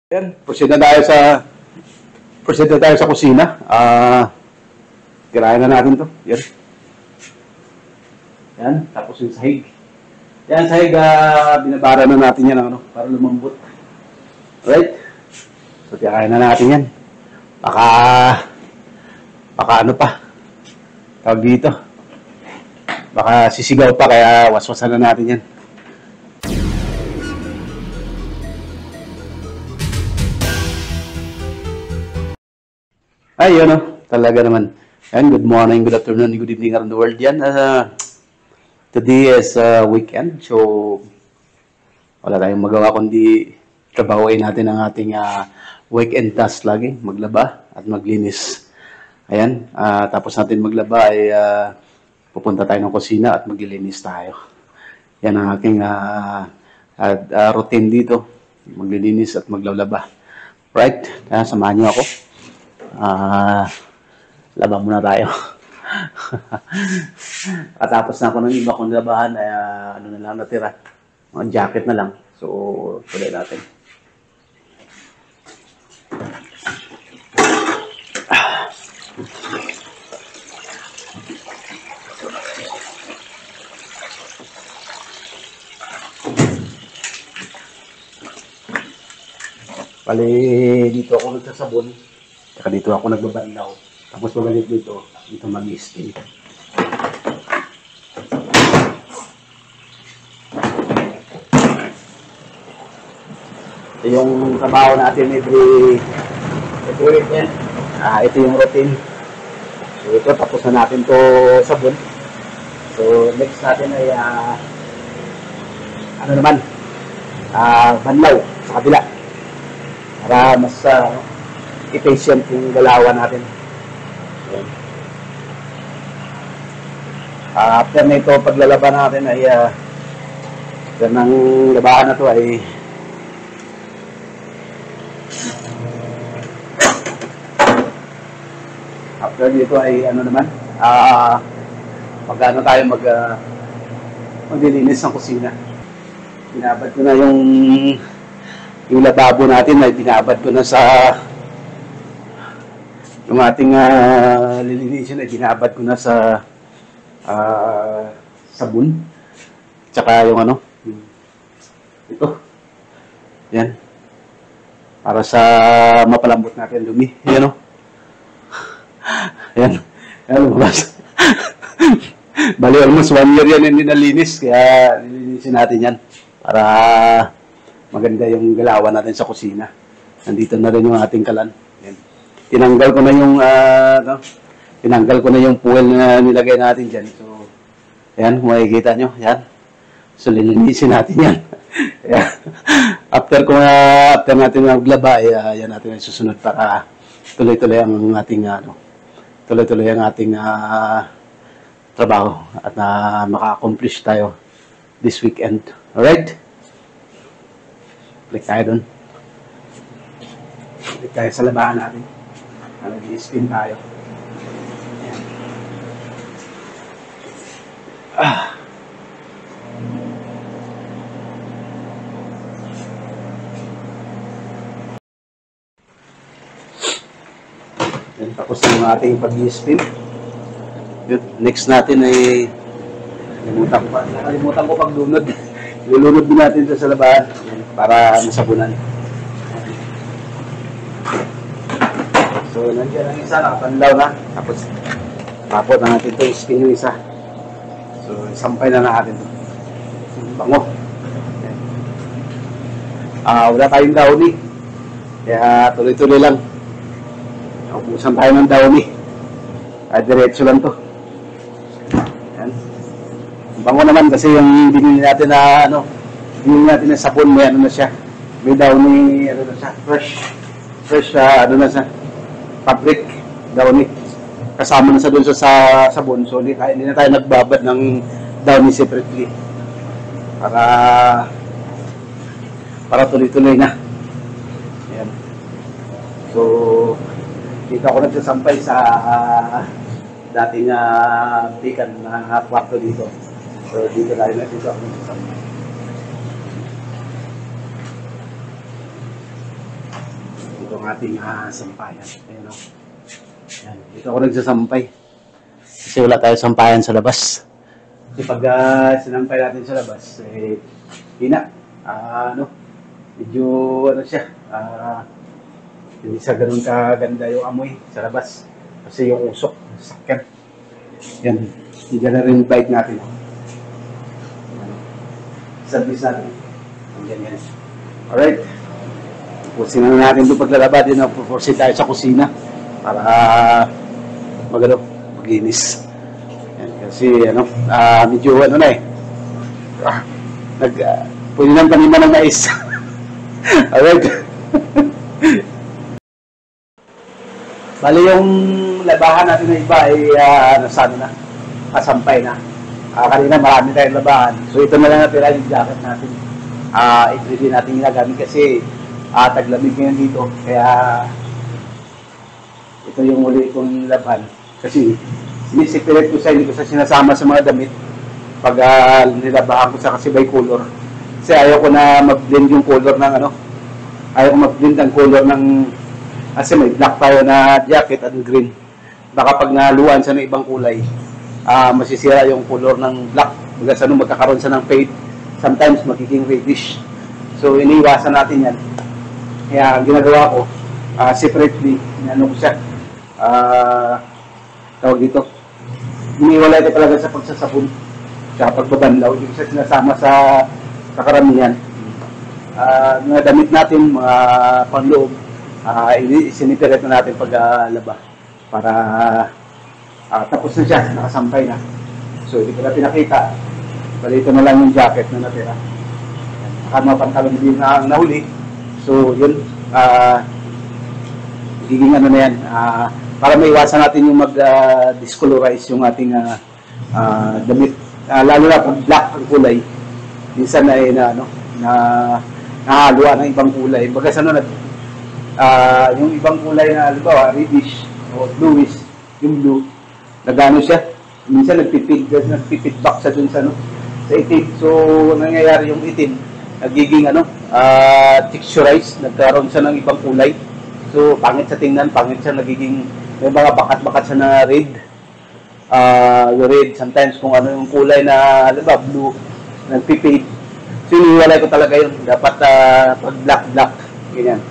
Yan, proceed na tayo sa kusina. Tirayan na natin to. Yan. Yan, tapos yung sahig. Yan, sahig, binabara na natin yan, para lumambot. Right? So, tirayan na natin yan. Baka ano pa, tawag dito. Baka sisigaw pa, kaya waswasan na natin yan. Ay, yun talaga naman. Yan, good morning, good afternoon, good evening around the world. Yan, today is weekend, so wala tayong magawa kundi trabahoin natin ang ating weekend task lagi, maglaba at maglinis. Ayan, tapos natin maglaba ay pupunta tayo ng kusina at maglilinis tayo. Yan ang aking routine dito, maglilinis at maglalaba. Right? Kaya samahan niyo ako. Laban muna tayo. Katapos na ako ng iba kong labahan, ay ano na lang natira, mga jacket na lang. So, tuloy natin. Bali, dito ako nagsasabon. Saka dito ako nagbabanlaw. Tapos pabalik dito mag-steam. Ito yung trabaho natin every weekend. Ito yung routine. So ito, tapos na natin to sabon. So next natin ay ano naman, banlaw sa kabila. Para mas efficient yung galawan natin. After na ito, paglalaban natin ay after ng labahan na ito ay after dito ay ano naman, magano tayo maglilinis ng kusina. Binabad ko na yung lababo natin ay binabad ko na sa yung ating lilinisin ay binabad ko na sa sabon. Tsaka yung ito. Yan. Para sa mapalambot natin dumi. Yan Yan. Yan, lumabas. Bali, almost 1 year yan hindi nalinis. Kaya lilinisin natin yan. Para maganda yung galawan natin sa kusina. Nandito na rin yung ating kalan. Yan. Tinanggal ko na yung fuel na nilagay natin dyan. So, ayan, kung makikita nyo, ayan. So, lilinisin natin yan. After natin maglaba, ayan natin ang susunod para tuloy-tuloy ang ating trabaho at maka-accomplish tayo this weekend. Alright? Click tayo dun. Click tayo sa labahan natin. Nag-i-spin tayo. Yan, tapos yung ating pag-i-spin. Next natin ay nakalimutan ko pag-lunod. Ilulunod din natin ito sa labahan para masabunan. So, nandiyan ang isa, nakapanlaw na. Tapos na natin ito, spin yung isa. So, sampay na natin ito. Bango. Wala tayong downy. Kaya tuloy-tuloy lang. Ubusan tayo ng downy. Diretso lang to. Yan. Bango naman kasi yung binili natin na sabon, may na siya. May downy, na siya, fresh, na siya. Fabric, downy. Kasama na sa doon sa sabon. So, hindi na tayo nagbabad ng downy separately. Para tuloy-tuloy na. Ayan. So, dito ako nagsasampay sa dating bikan na kwarto dito. So, dito ako nagsasampay. ating sampayan. Ayan, o. Ayan. Dito ako nagsasampay. Kasi wala tayo sampayan sa labas. Kasi pag sinampay natin sa labas, medyo siya, hindi sa ganun kaganda yung amoy sa labas. Kasi yung usok, sakyan. Yan, hindi na rin bike natin. Service natin. Yan. Alright. Pusin na natin ito paglalaba din. Pusin tayo sa kusina para maginis. Yan, kasi medyo pwede ng panima ng mais. Alright. Bali yung labahan natin na iba ay kasampay na. Kanina marami tayong labahan. So ito na lang natira yung jacket natin. Ito din natin ginagamit kasi taglamig ngayon dito. Kaya ito yung uli kong laban. Kasi sinisipilit ko hindi ko sa sinasama sa mga damit pag nilabahan ko sa kasi by color. Kasi ayaw ko na mag-blend yung color ng ayaw ko mag-blend ang color ng kasi may black tayo na jacket at green. Baka pag naluan siya ng ibang kulay, masisira yung color ng black. Magkakaroon siya ng fade. Sometimes magiging reddish. So iniiwasan natin yan. Kaya ang ginagawa ko, separately, ko siya. Tawag dito. Iniwalay ko talaga sa pagsasabon. Sa pagbabanlaw. Yung siya sinasama sa karamihan. Mga damit natin, mga panloob, isinipiret na natin paglaba. Para tapos na siya, nakasampay na. So, hindi ko na pinakita. Balito na lang yung jacket na natira. Mga pantalon din na nahuli. So, yun. Higing na yan. Para maiwasan natin yung mag-discolorize yung ating damit. Lalo na pag black ang kulay. Minsan ay nahaluan ng ibang kulay. Baga yung ibang kulay na, halimbawa, reddish o bluish, yung blue, nagano siya. Minsan nagpipidback siya dun sa itim. So, nangyayari yung itim, nagiging texturized, nagkaroon siya ng ibang kulay. So, pangit sa tingnan, pangit siya, nagiging, may mga bakat-bakat siya na red. Yung red, sometimes kung ano yung kulay na, halimbawa, blue, nagpipid. So, iniwalay ko talaga yun. Dapat pag black-black, ganyan.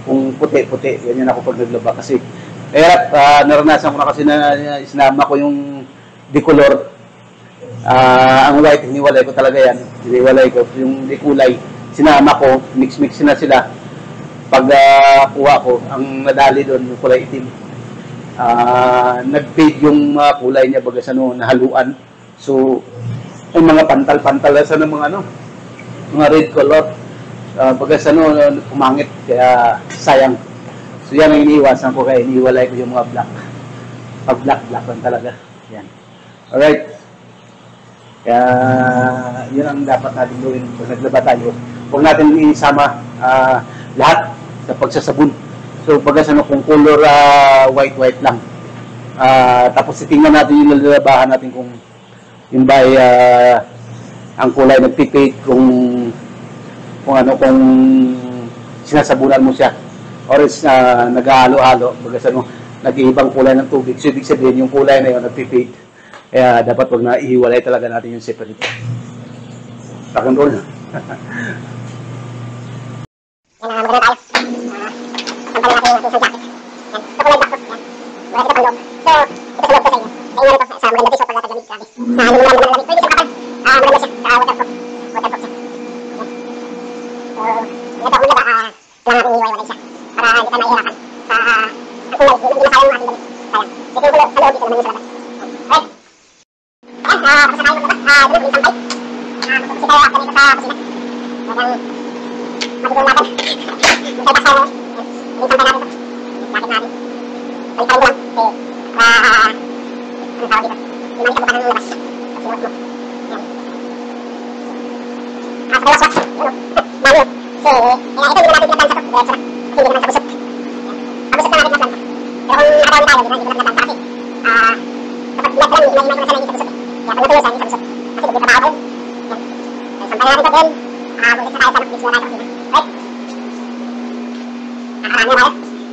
Kung puti-puti, ganyan ako pag naglaba. Kasi, naranasan ko na kasi na isinama ko yung decolor. Ang white, iniwalay ko talaga yan. Iniwalay ko. Yung dekulay, sinama ko, mix-mix na sila. Pag kuha ko, ang nadali doon, yung kulay itim. Nag-fade yung kulay niya baga sa nahaluan. So, yung mga pantal-pantal sa mga red color. Baga sa pumangit, kaya sayang. So, yan ang iniiwasan ko, kaya iniwalay ko yung mga black. Pag black lang talaga. Yan. Alright. Kaya, yun ang dapat natin gawin pag naglaba tayo. Huwag natin isama lahat sa pagsasabon. So, baga sa kung color white lang. Tapos, titingnan natin yung lalabahan natin kung yun ba ay ang kulay nagpipate kung sinasabunan mo siya. Or is naghahalo-halo, baga sa nag-iibang kulay ng tubig. So, ibig sabihin, yung kulay na yun, nagpipate. Kaya dapat wag na ihiwalay talaga natin yung separate. Rock and roll.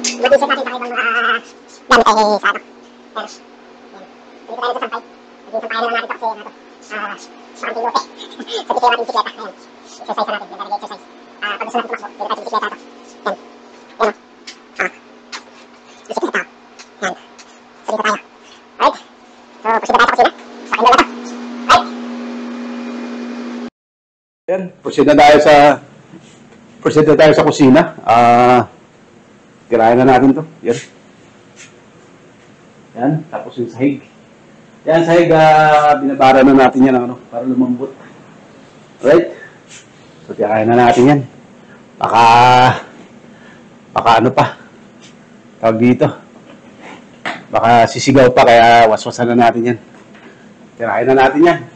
Mag-isip natin tayo ng mga gamit ay sa ano. Pero, dito tayo sa sampay. Nag-isampayan na lang natin ito kasi sa anting lote. Sa dito natin bisikleta. Ayan. Exercise na natin. Yung talaga exercise. Pag gusto natin tumakbo, dito tayo sa bisikleta ito. Ayan. Ayan o. Bisikleta. Ayan. So dito tayo. Alright. So, proceed na tayo sa kusina. Sa akin na ito. Alright. Ayan, proceed na tayo sa kusina. Kirayan na natin to. Yan. Yan, tapos yung sahig. Yan, sahig, binabara na natin yan, ano, para lumambot. Alright? So, kirayan na natin yan. Baka ano pa, tawag dito. Baka sisigaw pa, kaya waswasan na natin yan. Kirayan na natin yan.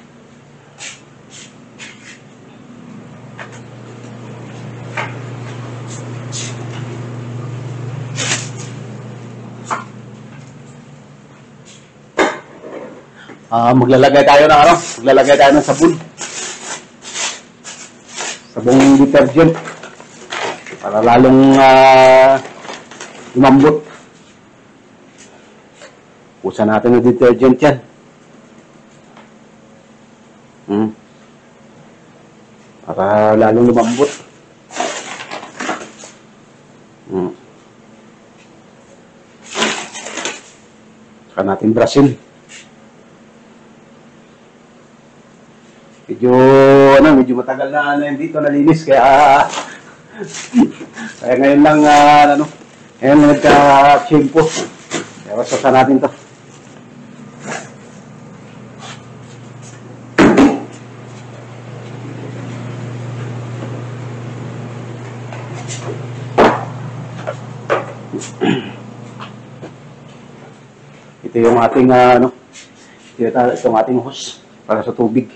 Maglalagay tayo ng sabon. Sabong detergent. Para lalong lumambot. Pusa natin ng detergent yan. Para lalong lumambot. Saka natin brushin. Medyo matagal na dito nalinis kaya ngayon lang ngayon lang nagka-shampoo. Kaya wasasan natin to. Ito yung ating itong ating hose para sa tubig.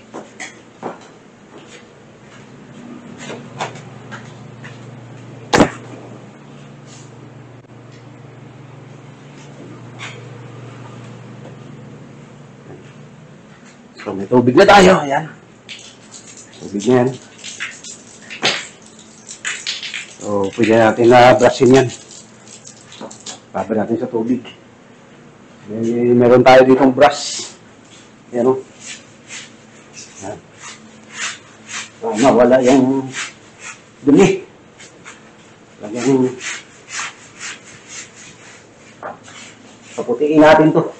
So, may tubig na tayo. Ayan. Tubig na yan. So, pwede natin brushin yan. Babad natin sa tubig. Meron tayo ditong brush. Ayan o. Ayan. Para mawala yung dumi. Lagyan paputiin natin to.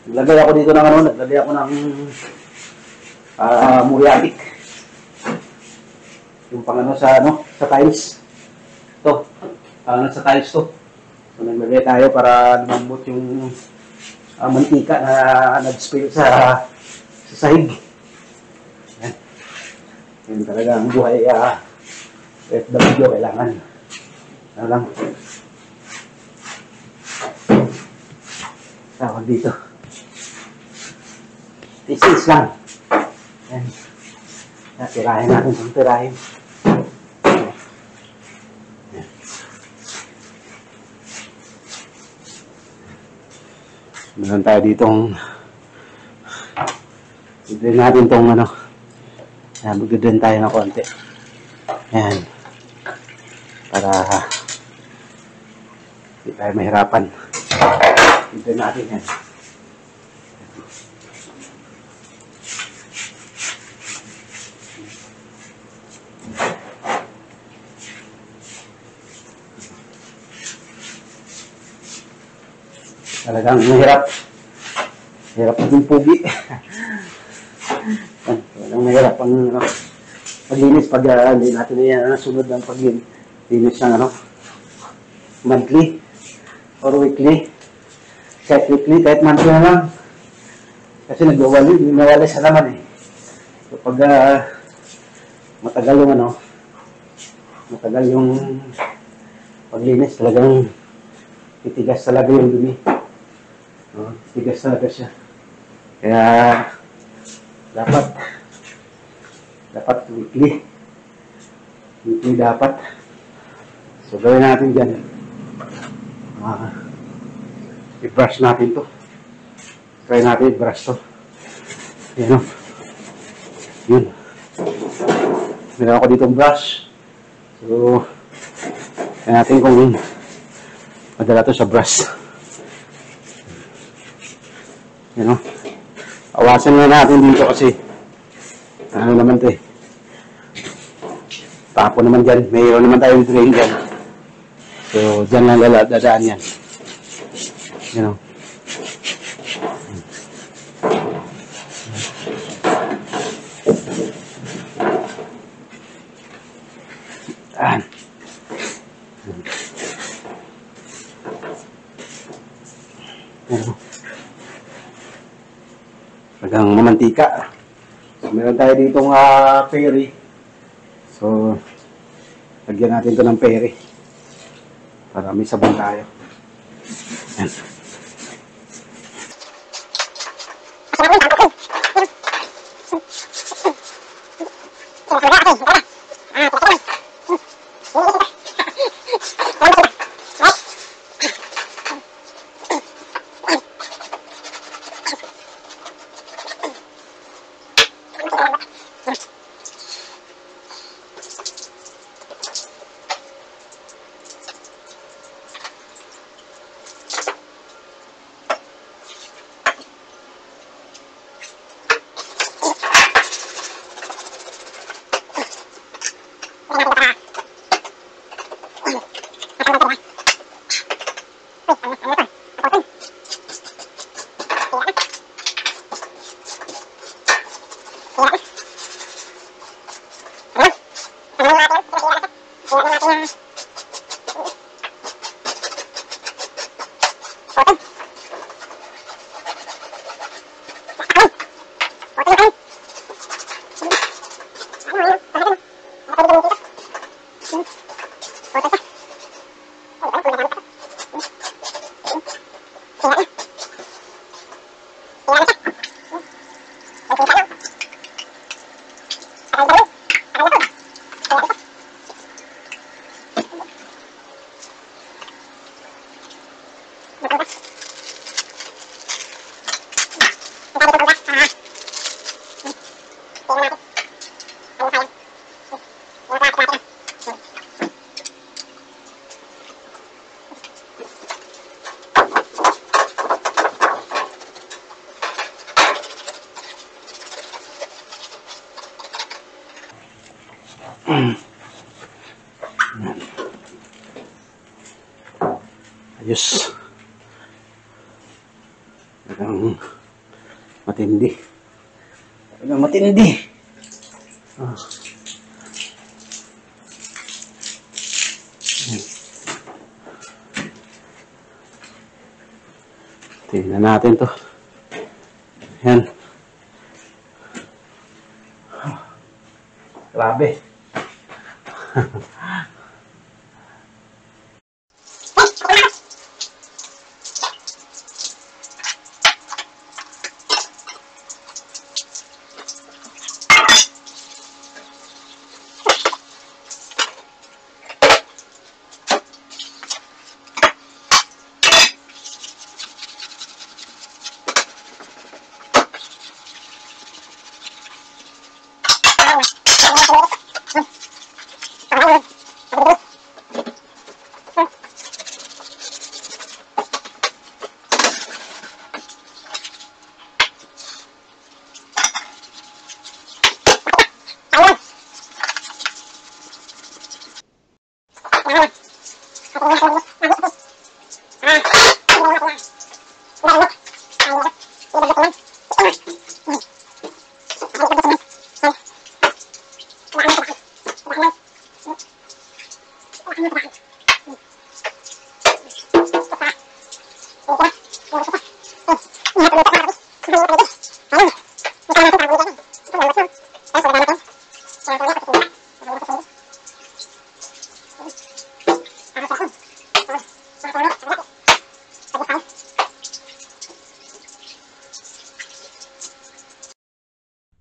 Naglagay ako dito ng naglagay ako ng muriatic. Yung sa tiles. Ito, sa tiles to. So, naglagay tayo para lumambot yung mantika na nag-spill sa sahig. Yan. Yan talaga ang buhay FW kailangan. Ano lang. Tawag dito. Isis lang. Yan. Tirahin natin itong tirahin. Meron tayo ditong i-drain natin itong Ayan, mag-drain tayo ng konti. Ayan. Para hindi tayo mahirapan. I-drain natin yan. Talagang mahirap. Hirap maging pugi. Talagang mahirap ang paglinis pag hindi natin yan sunod ang paglinis ng monthly or weekly. Kahit weekly, kahit monthly na lang. Kasi nagwawalis sa laman eh. So pag matagal yung paglinis, talagang titigas talaga yung dumi. Tigas talaga siya. Kaya dapat weekly dapat. So gawin natin dyan. I-brush natin to. Try natin i-brush to. Yan o. Yun. Meron ako ditong brush. So kaya natin kung Madala to sa brush. You know? Awasan na natin dito kasi ano naman to eh. Tapo naman dyan. Mayroon naman tayong drain dyan. So, dyan lang dadaan yan. You know? Yan. Talagang mamantika. So, meron tayo ditong peri. So, lagyan natin ito ng peri. Para may sabon tayo. Yan. Ayos. Talagang matindi. Talagang matindi. Tingnan natin to. Yan. Grabe.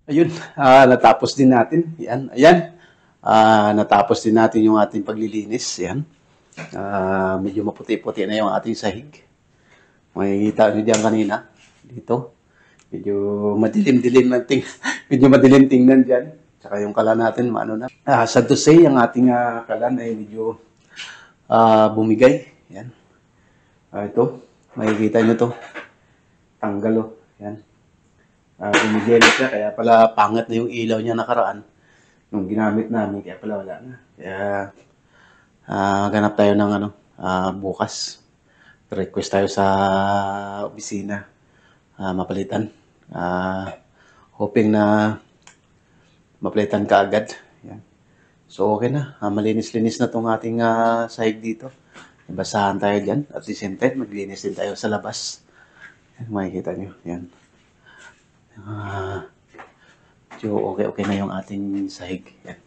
Ayun, natapos din natin. Yan, ayan. Natapos din natin yung ating paglilinis. Yan. Medyo maputi-puti na yung ating sahig. Makikita nyo diyan kanina. Dito. Medyo madilim-dilim ng medyo madilim tingnan diyan. Tsaka yung kalan natin, ano na. Sad to say, ang ating kalan ay medyo bumigay. Yan. Ito, makikita nyo to. Tanggal oh. Yan. Bumigelo siya, kaya pala pangat na yung ilaw niya nakaraan. Nung ginamit namin, kaya pala wala na. Kaya, ganap tayo ng bukas. Request tayo sa opisina. Mapalitan. Hoping na mapalitan ka agad. Yan. So, okay na. Malinis-linis na tong ating sahig dito. Basahan tayo dyan. At the same time, maglinis din tayo sa labas. Yan, makikita nyo. Yan. So, okay na yung ating sahig. Yan.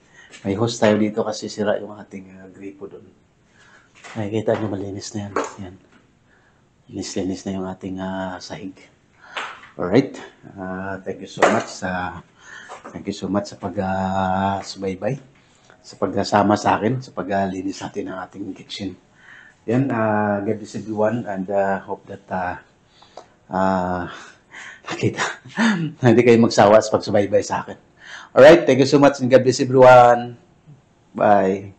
May hose tayo dito kasi sira yung ating gripo doon. Makikita nyo, malinis na yan. Yan. Linis-linis na yung ating sahig. Alright. Thank you so much sa pag-subaybay. Sa pagsama sa akin, sa paglinis natin ng ating kitchen. Yan, God bless everyone and hope that nakita. Hindi kayo magsawa sa pagsubaybay sa akin. Alright, thank you so much and God bless everyone. Bye.